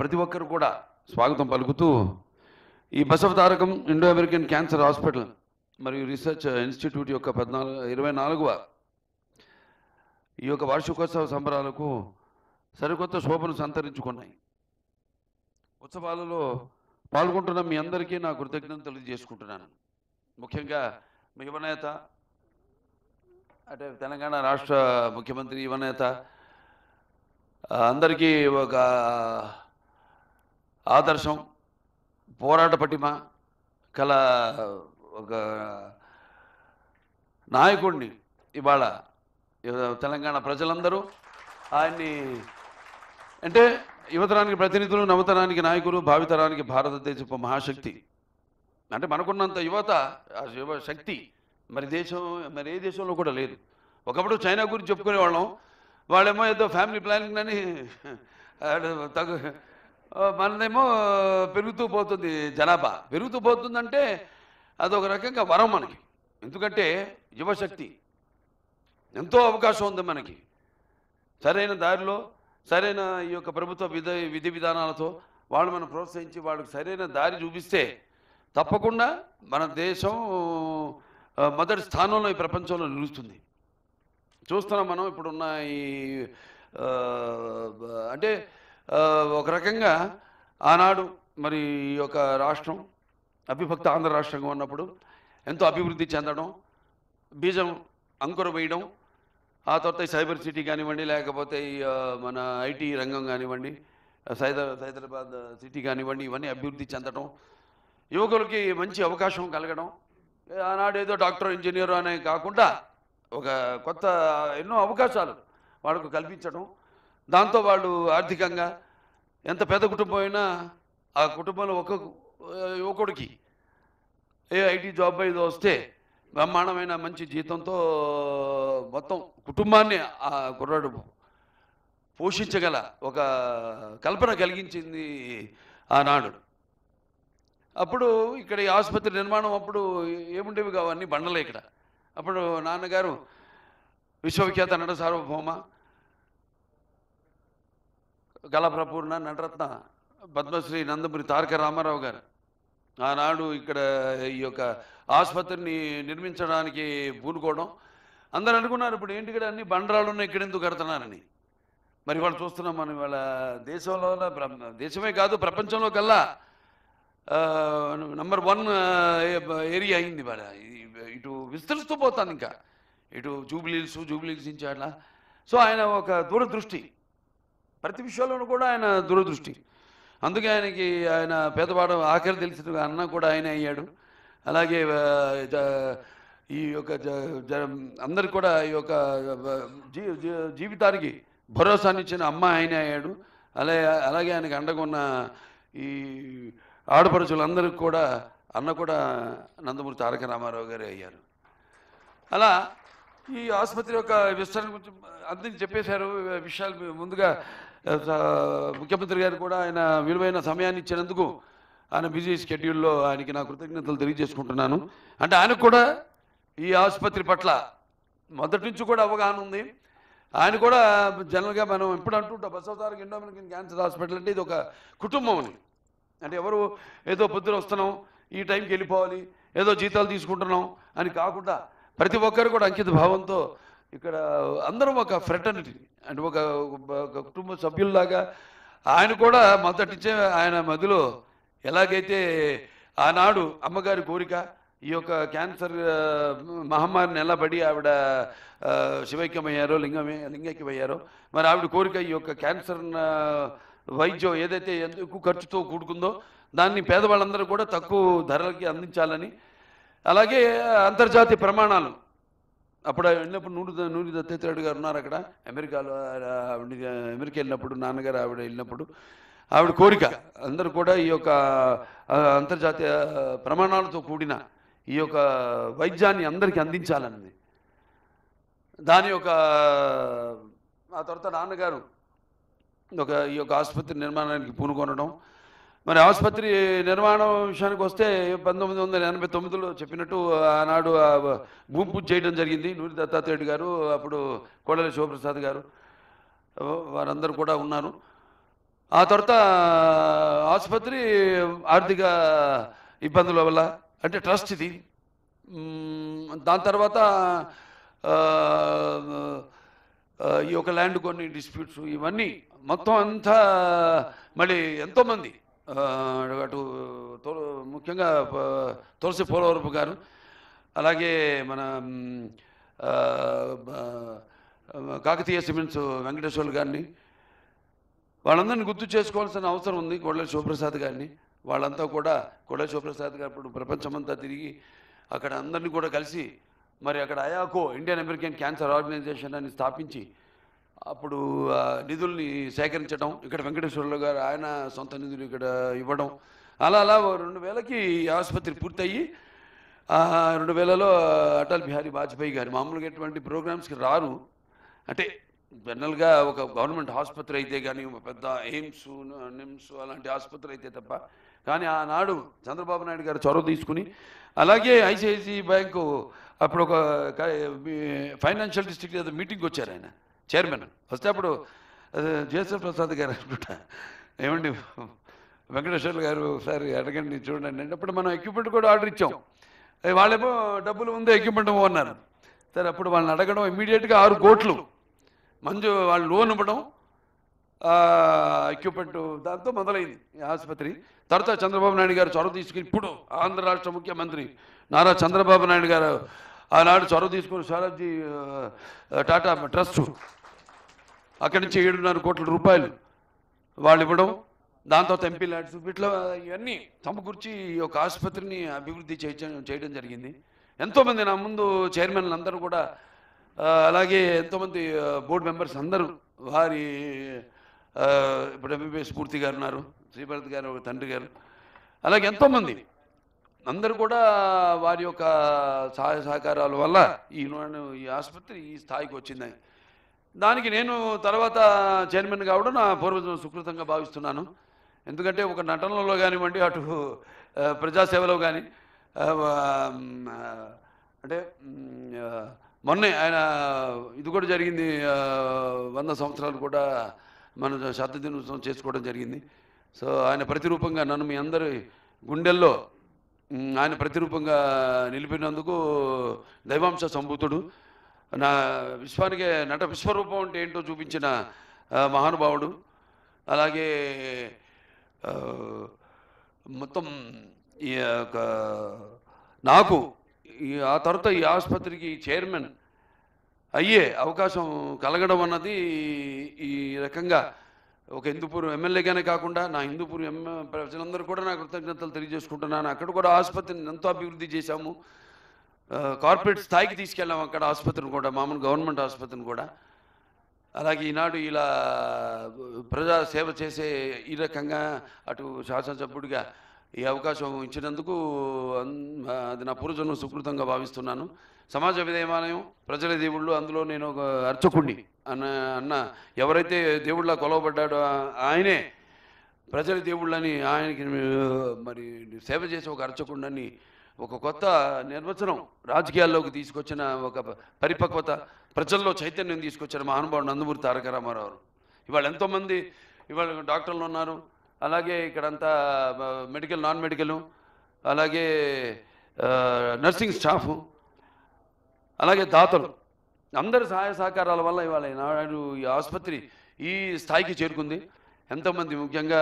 ప్రతి ఒక్కరు కూడా స్వాగతం పలుకుతూ ఈ Basavatarakam Indo American cancer hospital మరియు రీసెర్చ్ ఇన్స్టిట్యూట్ యొక్క 24వ ఈ యొక్క వార్షికోత్సవ సంబరాలకు సరికొత్త శోభను సంతరించుకున్నాయి. ఉత్సవాలలో పాల్గొంటున్న మీ అందరికీ నా కృతజ్ఞతలు తెలియజేసుకుంటున్నాను. ముఖ్యంగా మీ యువనేత అంటే తెలంగాణ రాష్ట్ర ముఖ్యమంత్రి యువనేత అందరికీ ఒక ఆదర్శం, పోరాట పటిమ కల ఒక నాయకుడిని ఇవాళ తెలంగాణ ప్రజలందరూ ఆయన్ని అంటే యువతరానికి ప్రతినిధులు, నవతరానికి నాయకులు, భావితరానికి భారతదేశపు మహాశక్తి. అంటే మనకున్నంత యువత యువ శక్తి మరి ఏ దేశంలో కూడా లేదు. ఒకప్పుడు చైనా గురించి చెప్పుకునేవాళ్ళం, వాళ్ళేమో ఏదో ఫ్యామిలీ ప్లానింగ్ అని మనదేమో పెరుగుతూ పోతుంది, జనాభా పెరుగుతూ పోతుందంటే అదొక రకంగా వరం మనకి. ఎందుకంటే యువశక్తి ఎంతో అవకాశం ఉంది మనకి. సరైన దారిలో సరైన ఈ యొక్క ప్రభుత్వ విధి విధానాలతో వాళ్ళు మనం ప్రోత్సహించి వాళ్ళకి సరైన దారి చూపిస్తే తప్పకుండా మన దేశం మొదటి స్థానంలో ఈ ప్రపంచంలో నిలుస్తుంది. చూస్తున్నాం మనం ఇప్పుడున్న ఈ అంటే ఒక రకంగా ఆనాడు మరి ఈ యొక్క రాష్ట్రం అవిభక్త ఆంధ్ర రాష్ట్రంగా ఉన్నప్పుడు ఎంతో అభివృద్ధి చెందడం, బీజం అంకుర వేయడం, ఆ తర్వాత సైబర్ సిటీ కానివ్వండి, లేకపోతే ఈ మన ఐటీ రంగం కానివ్వండి, హైదరాబాద్ సిటీ కానివ్వండి, ఇవన్నీ అభివృద్ధి చెందడం, యువకులకి మంచి అవకాశం కలగడం, ఆనాడు ఏదో డాక్టర్ ఇంజనీర్ అనే కాకుండా ఒక కొత్త ఎన్నో అవకాశాలు వాళ్ళకు కల్పించడం, దాంతో వాళ్ళు ఆర్థికంగా ఎంత పెద్ద కుటుంబం అయినా ఆ కుటుంబంలో ఒక యువకుడికి ఐటీ జాబ్ ఏదో వస్తే బ్రహ్మాండమైన మంచి జీతంతో మొత్తం కుటుంబాన్ని ఆ కుర్రాడు పోషించగల ఒక కల్పన కలిగించింది ఆనాడు. అప్పుడు ఇక్కడ ఈ ఆసుపత్రి నిర్మాణం అప్పుడు ఏముండేవి కావన్నీ బండలే ఇక్కడ. అప్పుడు నాన్నగారు విశ్వవిఖ్యాత నట సార్వభౌమ కళాప్రపూర్ణ నటరత్న పద్మశ్రీ నందమూరి తారక రామారావు గారు ఆనాడు ఇక్కడ ఈ యొక్క ఆసుపత్రిని నిర్మించడానికి పూనుకోవడం. అందరూ అనుకున్నారు ఇప్పుడు ఏంటి ఇక్కడ అన్ని బండరాళ్ళు ఉన్నాయి, ఇక్కడ ఎందుకు కడుతున్నారని. మరి వాళ్ళు చూస్తున్నాం మనం ఇవాళ దేశంలో, దేశమే కాదు ప్రపంచంలో కల్లా నంబర్ 1 ఏరియా అయింది ఇవాళ. ఇటు విస్తరిస్తూ పోతాను, ఇంకా ఇటు జూబ్లీహిల్స్ నుంచి అట్లా. సో ఆయన ఒక దూరదృష్టి, ప్రతి విషయంలోనూ కూడా ఆయన దూరదృష్టి. అందుకే ఆయన పేదవాడు ఆఖరి తెలిసిన అన్న కూడా ఆయన అయ్యాడు. అలాగే ఈ యొక్క అందరికి కూడా ఈ యొక్క జీవితానికి భరోసానిచ్చిన అమ్మ ఆయన అయ్యాడు. అలాగే ఆయనకి అండగా ఉన్న ఈ ఆడపడుచులందరికీ కూడా అన్న కూడా నందమూరి తారక రామారావు గారే అయ్యారు. అలా ఈ ఆసుపత్రి యొక్క విస్తరణ గురించి అందరికీ చెప్పేశారు విషయాలు. ముందుగా ముఖ్యమంత్రి గారు కూడా ఆయన విలువైన సమయాన్ని ఇచ్చినందుకు ఆయన బిజీ షెడ్యూల్లో ఆయనకి నా కృతజ్ఞతలు తెలియజేసుకుంటున్నాను. అంటే ఆయనకు కూడా ఈ ఆసుపత్రి పట్ల మొదటి నుంచి కూడా అవగాహన ఉంది. ఆయన కూడా జనరల్గా మనం ఎప్పుడు అంటుంటాం Basavatarakam Indo American cancer hospital అంటే ఇది ఒక కుటుంబం అని. అంటే ఎవరు ఏదో పొద్దున వస్తున్నాం ఈ టైంకి వెళ్ళిపోవాలి, ఏదో జీతాలు తీసుకుంటున్నాం అని కాకుండా ప్రతి ఒక్కరు కూడా అంకిత భావంతో ఇక్కడ అందరం ఒక ఫ్రెటర్నిటీ అంటే ఒక కుటుంబ సభ్యుల్లాగా ఆయన కూడా మొదటిచ్చే ఆయన మధ్యలో ఎలాగైతే ఆనాడు అమ్మగారి కోరిక ఈ యొక్క క్యాన్సర్ మహమ్మారిని ఎలా పడి ఆవిడ శివైక్యమయ్యారో లింగైక్యమయ్యారో, మరి ఆవిడ కోరిక ఈ యొక్క క్యాన్సర్ వైద్యం ఏదైతే ఎంత ఎక్కువ ఖర్చుతో కూడుకుందో దాన్ని పేదవాళ్ళందరూ కూడా తక్కువ ధరలకి అందించాలని, అలాగే అంతర్జాతీయ ప్రమాణాలు అప్పుడు వెళ్ళినప్పుడు నూరి దత్తాత్రేయుడు గారు ఉన్నారు అక్కడ అమెరికాలో. అమెరికా వెళ్ళినప్పుడు నాన్నగారు ఆవిడ వెళ్ళినప్పుడు ఆవిడ కోరిక అందరూ కూడా ఈ యొక్క అంతర్జాతీయ ప్రమాణాలతో కూడిన ఈ యొక్క వైద్యాన్ని అందరికీ అందించాలన్నది. దాని యొక్క ఆ తర్వాత నాన్నగారు ఈ యొక్క ఆసుపత్రి నిర్మాణానికి పూనుకొనడం. మరి ఆసుపత్రి నిర్మాణం విషయానికి వస్తే 1989లో చెప్పినట్టు ఆనాడు భూమి పూజ చేయడం జరిగింది. నూరి దత్తాత్రేయుడు గారు, అప్పుడు కోడెల శివప్రసాద్ గారు వారందరూ కూడా ఉన్నారు. ఆ తర్వాత ఆసుపత్రి ఆర్థిక ఇబ్బందుల వల్ల, అంటే ట్రస్ట్ ఇది. దాని తర్వాత ఈ యొక్క ల్యాండ్ కొన్ని డిస్ప్యూట్స్, ఇవన్నీ మొత్తం అంతా మళ్ళీ ఎంతోమంది అటు ముఖ్యంగా తులసి పోలవరపు గారు, అలాగే మన కాకతీయ సిమెంట్స్ వెంకటేశ్వర్లు గారిని, వాళ్ళందరినీ గుర్తు చేసుకోవాల్సిన అవసరం ఉంది. కొడల శివప్రసాద్ గారిని, వాళ్ళంతా కూడా కొడల శివప్రసాద్ గారు ఇప్పుడు ప్రపంచమంతా తిరిగి అక్కడ అందరినీ కూడా కలిసి మరి అక్కడ అయాకో ఇండియన్ అమెరికన్ క్యాన్సర్ ఆర్గనైజేషన్ అని స్థాపించి అప్పుడు నిధుల్ని సేకరించడం, ఇక్కడ వెంకటేశ్వర్లు గారు ఆయన సొంత నిధులు ఇక్కడ ఇవ్వడం, అలా 2000కి ఆసుపత్రి పూర్తయ్యి 2000లో అటల్ బిహారీ వాజ్పేయి గారు మామూలుగా ఎటువంటి ప్రోగ్రామ్స్కి రారు, అంటే జనరల్గా ఒక గవర్నమెంట్ ఆసుపత్రి అయితే కానీ పెద్ద ఎయిమ్స్ నిమ్స్ అలాంటి ఆసుపత్రి అయితే తప్ప, కానీ ఆనాడు చంద్రబాబు నాయుడు గారు చొరవ తీసుకుని, అలాగే ఐసిఐసిఐ బ్యాంకు అప్పుడు ఒక ఫైనాన్షియల్ డిస్ట్రిక్ట్ ఏదో మీటింగ్కి వచ్చారు ఆయన చైర్మన్. వస్తే అప్పుడు జయశ్రీ ప్రసాద్ గారు అనుకుంటా, ఏమండి వెంకటేశ్వర్లు గారు ఒకసారి అడగండి చూడండి అంటే, అప్పుడు మనం ఎక్విప్మెంట్ కూడా ఆర్డర్ ఇచ్చాం, వాళ్ళేమో డబ్బులు ఉంది ఎక్విప్మెంట్ అన్నారు. సరే అప్పుడు వాళ్ళని అడగడం, ఇమ్మీడియట్గా 6 కోట్లు వాళ్ళు లోన్ ఇవ్వడం, ఎక్విప్మెంట్, దాంతో మొదలైంది ఈ ఆసుపత్రి. తర్వాత చంద్రబాబు నాయుడు గారు చొరవ తీసుకుని, ఇప్పుడు ఆంధ్ర రాష్ట్ర ముఖ్యమంత్రి నారా చంద్రబాబు నాయుడు గారు ఆనాడు చొరవ తీసుకుని సారథి టాటా ట్రస్ట్ అక్కడి నుంచి 7.5 కోట్ల రూపాయలు వాళ్ళు ఇవ్వడం, దాని తర్వాత ఎంపీ ల్యాడ్స్, ఇట్లా ఇవన్నీ సమకూర్చి ఈ యొక్క ఆసుపత్రిని అభివృద్ధి చేయడం జరిగింది. ఎంతోమంది నా ముందు చైర్మన్లు అందరూ కూడా, అలాగే ఎంతోమంది బోర్డు మెంబర్స్ అందరూ, వారి ఇప్పుడు ఎంబీబీఎస్ పూర్తి గారు ఉన్నారు, శ్రీభరత్ గారు తండ్రి గారు, అలాగే ఎంతోమంది అందరూ కూడా వారి యొక్క సహాయ సహకారాల వల్ల ఈ ఆసుపత్రి ఈ స్థాయికి వచ్చింది. దానికి నేను తర్వాత చైర్మన్ కావడం నా పూర్వజం సుకృతంగా భావిస్తున్నాను. ఎందుకంటే ఒక నటనలో కానివ్వండి, అటు ప్రజాసేవలో కానీ, అంటే మొన్నే ఆయన ఇది కూడా జరిగింది, 100 సంవత్సరాలు కూడా మన శత దినోత్సవం చేసుకోవడం జరిగింది. సో ఆయన ప్రతిరూపంగా నన్ను మీ అందరి గుండెల్లో ఆయన ప్రతిరూపంగా నిలిపినందుకు దైవాంశ సంభూతుడు, నా విశ్వానికే నట విశ్వరూపం అంటే ఏంటో చూపించిన మహానుభావుడు. అలాగే మొత్తం ఈ యొక్క నాకు ఆ తర్వాత ఈ ఆసుపత్రికి చైర్మన్ అయ్యే అవకాశం కలగడం అన్నది ఈ రకంగా ఒక హిందూపూర్ ఎమ్మెల్యేగానే కాకుండా నా హిందూపూర్ ప్రజలందరూ కూడా నా కృతజ్ఞతలు తెలియజేసుకుంటున్నాను. అక్కడ కూడా ఆసుపత్రిని ఎంతో అభివృద్ధి చేశాము, కార్పొరేట్ స్థాయికి తీసుకెళ్ళాము అక్కడ ఆసుపత్రిని కూడా, మామూలు గవర్నమెంట్ ఆసుపత్రిని కూడా. అలాగే ఈనాడు ఇలా ప్రజా సేవ చేసే ఈ రకంగా అటు శాసనసభ్యుడిగా ఈ అవకాశం ఇచ్చినందుకు అది నా పూర్వజన్మ సుకృతంగా భావిస్తున్నాను. సమాజ విదేవాలయం ప్రజల దేవుళ్ళు, అందులో నేను ఒక అర్చకుడిని అన్న ఎవరైతే దేవుళ్ళ కొలవబడ్డాడో ఆయనే ప్రజల దేవుళ్ళని, ఆయనకి మరి సేవ చేసే ఒక అర్చకుడిని ఒక కొత్త నిర్వచనం రాజకీయాల్లోకి తీసుకొచ్చిన, ఒక పరిపక్వత ప్రజల్లో చైతన్యం తీసుకొచ్చిన మహానుభావుడు నందమూరి తారక రామారావు. ఇవాళ ఎంతోమంది ఇవాళ డాక్టర్లు ఉన్నారు, అలాగే ఇక్కడంతా మెడికల్ నాన్ మెడికల్, అలాగే నర్సింగ్ స్టాఫ్, అలాగే దాతలు అందరి సహాయ సహకారాల వల్ల ఇవాళ నాడు ఈ ఆసుపత్రి ఈ స్థాయికి చేరుకుంది. ఎంతోమంది ముఖ్యంగా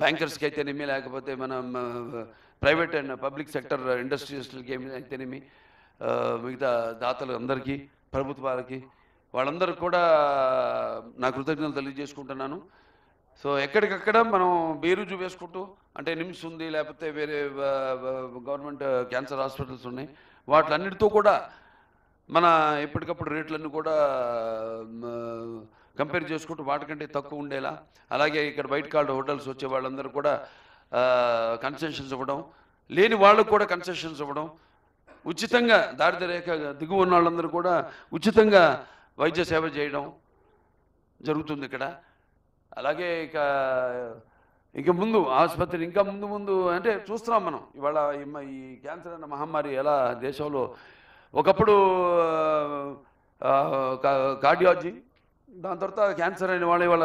బ్యాంకర్స్కి అయితేనేమి, లేకపోతే మన ప్రైవేట్ అండ్ పబ్లిక్ సెక్టర్ ఇండస్ట్రియలిస్టులకి అయితేనేమి, మిగతా దాతలు అందరికీ, ప్రభుత్వాలకి, వాళ్ళందరూ కూడా నా కృతజ్ఞతలు తెలియజేసుకుంటున్నాను. సో ఎక్కడికక్కడ మనం బేరుజు వేసుకుంటూ, అంటే నిమ్స్ ఉంది, లేకపోతే వేరే గవర్నమెంట్ క్యాన్సర్ హాస్పిటల్స్ ఉన్నాయి, వాటిలన్నిటితో కూడా మన ఎప్పటికప్పుడు రేట్లన్నీ కూడా కంపేర్ చేసుకుంటూ వాటికంటే తక్కువ ఉండేలా, అలాగే ఇక్కడ బయట కాళ్ళు హోటల్స్ వచ్చే వాళ్ళందరూ కూడా కన్సెషన్స్ ఇవ్వడం, లేని వాళ్ళకు కూడా కన్సెషన్స్ ఇవ్వడం, ఉచితంగా దారిద్ర్య రేఖ దిగువ ఉన్న వాళ్ళందరూ కూడా ఉచితంగా వైద్య సేవ చేయడం జరుగుతుంది ఇక్కడ. అలాగే ఇక ముందు ఆసుపత్రి ఇంకా ముందు అంటే చూస్తున్నాం మనం ఇవాళ ఈ క్యాన్సర్ అన్న మహమ్మారి ఎలా దేశంలో, ఒకప్పుడు కార్డియాలజీ దాని తర్వాత క్యాన్సర్ అయిన వాళ్ళు ఇవాళ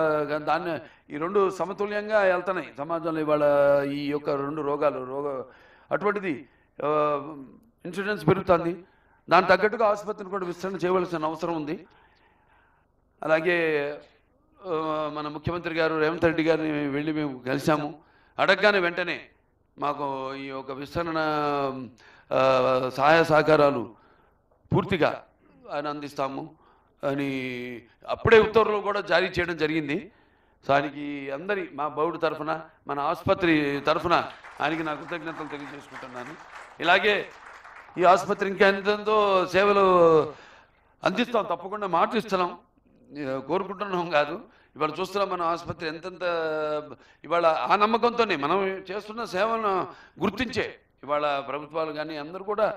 దాన్ని ఈ రెండు సమతుల్యంగా వెళ్తున్నాయి సమాజంలో ఇవాళ ఈ యొక్క రెండు రోగ అటువంటిది ఇన్సూరెన్స్ పెరుగుతుంది. దానికి తగ్గట్టుగా ఆసుపత్రిని కూడా విస్తరణ చేయవలసిన అవసరం ఉంది. అలాగే మన ముఖ్యమంత్రి గారు రేవంత్ రెడ్డి గారిని వెళ్ళి మేము కలిసాము. అడగగానే వెంటనే మాకు ఈ యొక్క విస్తరణ సహాయ సహకారాలు పూర్తిగా ఆయన అందిస్తాము అని అప్పుడే ఉత్తర్వులు కూడా జారీ చేయడం జరిగింది. సో ఆయనకి అందరి మా బౌర్డు తరఫున మన ఆసుపత్రి తరఫున ఆయనకి నా కృతజ్ఞతలు తెలియజేసుకుంటున్నాను. ఇలాగే ఈ ఆసుపత్రి ఇంకా ఎంతో సేవలు అందిస్తాం, తప్పకుండా మాట ఇస్తున్నాం, కోరుకుంటున్నాం కాదు. ఇవాళ చూస్తున్నాం మన ఆసుపత్రి ఎంతెంత ఇవాళ ఆ నమ్మకంతోనే మనం చేస్తున్న సేవలను గుర్తించే ఇవాళ ప్రభుత్వాలు కానీ అందరూ కూడా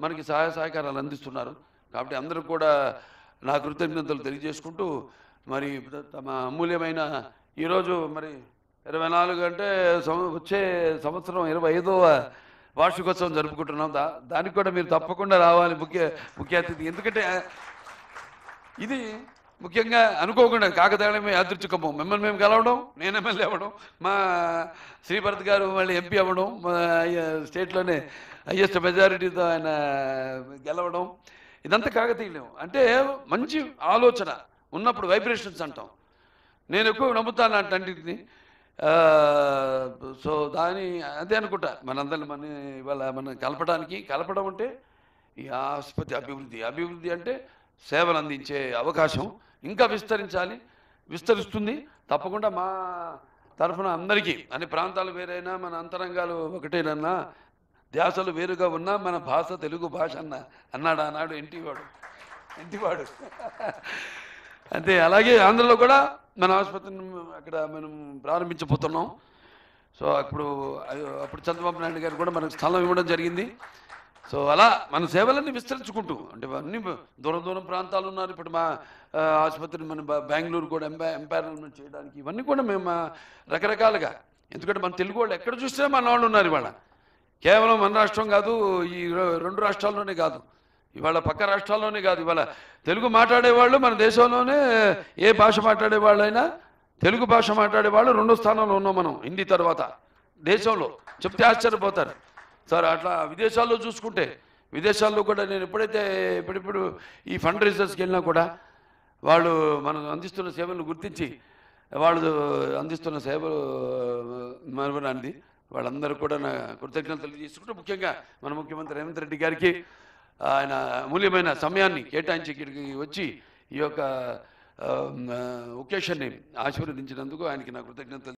మనకి సహాయ సహకారాలు అందిస్తున్నారు. కాబట్టి అందరూ కూడా నా కృతజ్ఞతలు తెలియజేసుకుంటూ మరి తమ అమూల్యమైన ఈరోజు మరి 24 అంటే వచ్చే సంవత్సరం 25వ వార్షికోత్సవం జరుపుకుంటున్నాం. దానికి కూడా మీరు తప్పకుండా రావాలి ముఖ్య అతిథి. ఎందుకంటే ఇది ముఖ్యంగా అనుకోకుండా కాకతాళమే యాదృచ్ఛికము మిమ్మల్ని మేము కలవడం, నేను ఎమ్మెల్యే అవ్వడం, మా శ్రీభరత్ గారు మళ్ళీ ఎంపీ అవ్వడం, మా స్టేట్లోనే హైయెస్ట్ మెజారిటీతో ఆయన గెలవడం, ఇదంతా కాకతీయం. అంటే మంచి ఆలోచన ఉన్నప్పుడు వైబ్రేషన్స్ అంటాం. నేను ఎక్కువ నమ్ముతాను అన్నింటిని. సో అదే అనుకుంటా మనందరిని ఇవాళ మనం కలపడం అంటే ఈ ఆసుపత్రి అభివృద్ధి అంటే సేవలు అందించే అవకాశం ఇంకా విస్తరిస్తుంది తప్పకుండా. మా తరఫున అందరికీ అన్ని ప్రాంతాలు వేరైనా మన అంతరంగాలు ఒకటేనన్నా ధ్యాసలు వేరుగా ఉన్నా మన భాష తెలుగు భాష అన్నాడు ఆనాడు ఇంటివాడు అంతే. అలాగే ఆంధ్రలో కూడా మన ఆసుపత్రిని అక్కడ మనం ప్రారంభించబోతున్నాం. సో అప్పుడు చంద్రబాబు నాయుడు గారు కూడా మనకు స్థలం ఇవ్వడం జరిగింది. సో అలా మన సేవలన్నీ విస్తరించుకుంటూ అంటే అన్ని దూరం ప్రాంతాలు ఉన్నారు. ఇప్పుడు మా ఆసుపత్రిని మన బెంగళూరు కూడా ఎంపైర్మెంట్ చేయడానికి ఇవన్నీ కూడా మేము రకరకాలుగా, ఎందుకంటే మన తెలుగు వాళ్ళు ఎక్కడ చూసినా మన వాళ్ళు ఉన్నారు. ఇవాళ కేవలం మన రాష్ట్రం కాదు, ఈ 2 రాష్ట్రాల్లోనే కాదు, ఇవాళ పక్క రాష్ట్రాల్లోనే కాదు, ఇవాళ తెలుగు మాట్లాడేవాళ్ళు మన దేశంలోనే ఏ భాష మాట్లాడేవాళ్ళైనా తెలుగు భాష మాట్లాడేవాళ్ళు 2వ స్థానంలో ఉన్నాం మనం హిందీ తర్వాత దేశంలో. చెప్తే ఆశ్చర్యపోతారు సార్. అట్లా విదేశాల్లో చూసుకుంటే విదేశాల్లో కూడా నేను ఎప్పుడెప్పుడు ఈ ఫండ్ రైజర్స్కి వెళ్ళినా కూడా వాళ్ళు మనం అందిస్తున్న సేవలను గుర్తించి వాళ్ళు అందిస్తున్న సేవలు మరవరానిది. వాళ్ళందరూ కూడా నా కృతజ్ఞతలు తెలియజేసుకుంటూ ముఖ్యంగా మన ముఖ్యమంత్రి రేవంత్ రెడ్డి గారికి ఆయన అమూల్యమైన సమయాన్ని కేటాయించి ఇక్కడికి వచ్చి ఈ యొక్క ఒకేషన్ని ఆశీర్వదించినందుకు ఆయనకి నా కృతజ్ఞతలు.